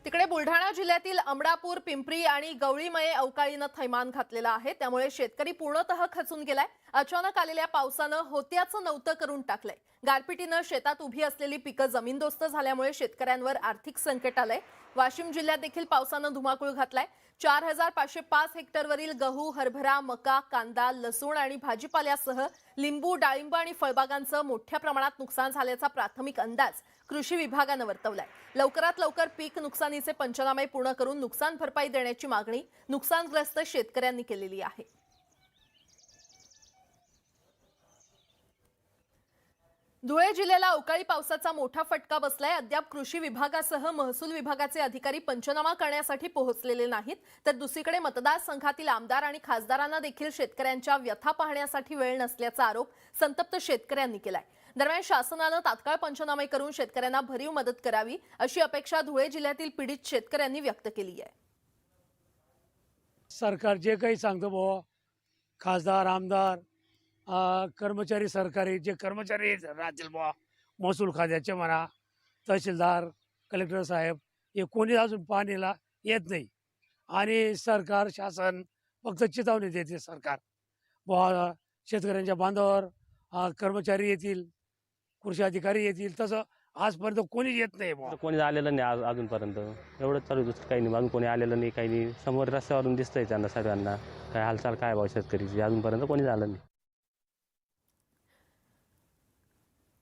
तिकडे बुलढाणा जिल्ह्यातील अमडापूर, पिंपरी आणि गवळीमये अवकाळीनं थैमान घातलेलं आहे। त्यामुळे शेतकरी पूर्णतः खचून गेलाय। अचानक आलेल्या पावसानं होत्याचं नव्हतं करून टाकलंय। गारपिटीनं शेतात उभी असलेली पिकं जमीनदोस्त झाल्यामुळे शेतकऱ्यांवर आर्थिक संकट आलंय। वाशिम जिल्ह्यात देखील पावसानं धुमाकूळ घातलाय। 4505 हेक्टरवरील गहू, हरभरा, मका, कांदा, लसूण आणि भाजीपाल्यासह लिंबू, डाळिंब आणि फळबागांचं मोठ्या प्रमाणात नुकसान झाल्याचा प्राथमिक अंदाज कृषी विभागानं वर्तवलाय। लवकरात लवकर पीक नुकसानीचे पंचनामे पूर्ण करून नुकसान भरपाई देण्याची मागणी नुकसानग्रस्त शेतकऱ्यांनी केलेली आहे। धुळे जिल्ह्याला अवकाळी पावसाचा मोठा फटका बसलाय। अद्याप कृषी विभागासह महसूल विभागाचे अधिकारी पंचनामा करण्यासाठी पोहोचलेले नाहीत, तर दुसरीकडे मतदारसंघातील आमदार आणि खासदारांना देखील शेतकऱ्यांच्या व्यथा पाहण्यासाठी वेळ नसल्याचा आरोप संतप्त शेतकऱ्यांनी केलाय। दरम्यान शासनानं तात्काळ पंचनामे करून शेतकऱ्यांना भरीव मदत करावी अशी अपेक्षा धुळे जिल्ह्यातील पीडित शेतकऱ्यांनी व्यक्त केली आहे। सरकार जे काही सांगतो बुवा, खासदार, आमदार, कर्मचारी, सरकारी जे कर्मचारी राहतील बुवा, महसूल खात्याचे म्हणा, तहसीलदार, कलेक्टर साहेब, हे कोणी अजून पाहणीला येत नाही। आणि सरकार, शासन फक्त चितावणी देते। सरकार बुवा शेतकऱ्यांच्या बांधावर कर्मचारी येतील, कृषी अधिकारी येतील, तसं आजपर्यंत कोणीच येत नाही बुवा। कोणी आलेलं नाही अजूनपर्यंत। एवढंच चालू दुसरं काही नाही, अजून कोणी आलेलं नाही, काही नाही। समोर रस्त्यावरून दिसतंय त्यांना सगळ्यांना काय हालचाल काय भाव शेतकरीची, अजूनपर्यंत कोणी आलं नाही।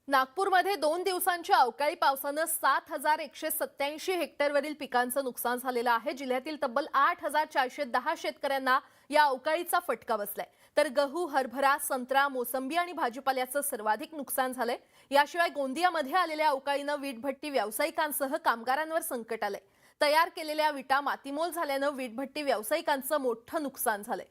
नागपूरमध्ये 2 दिवसांच्या अवकाळी पावसानं 7187 हेक्टरवरील पिकांचं नुकसान झालेलं आहे। जिल्ह्यातील तब्बल 8410 शेतकऱ्यांना या अवकाळीचा फटका बसलाय। तर गहू, हरभरा, संत्रा, मोसंबी आणि भाजीपाल्याचं सर्वाधिक नुकसान झालंय। याशिवाय गोंदियामध्ये आलेल्या अवकाळीनं वीटभट्टी व्यावसायिकांसह कामगारांवर संकट आलंय। तयार केलेल्या विटा मातीमोल झाल्यानं वीटभट्टी व्यावसायिकांचं मोठं नुकसान झालंय।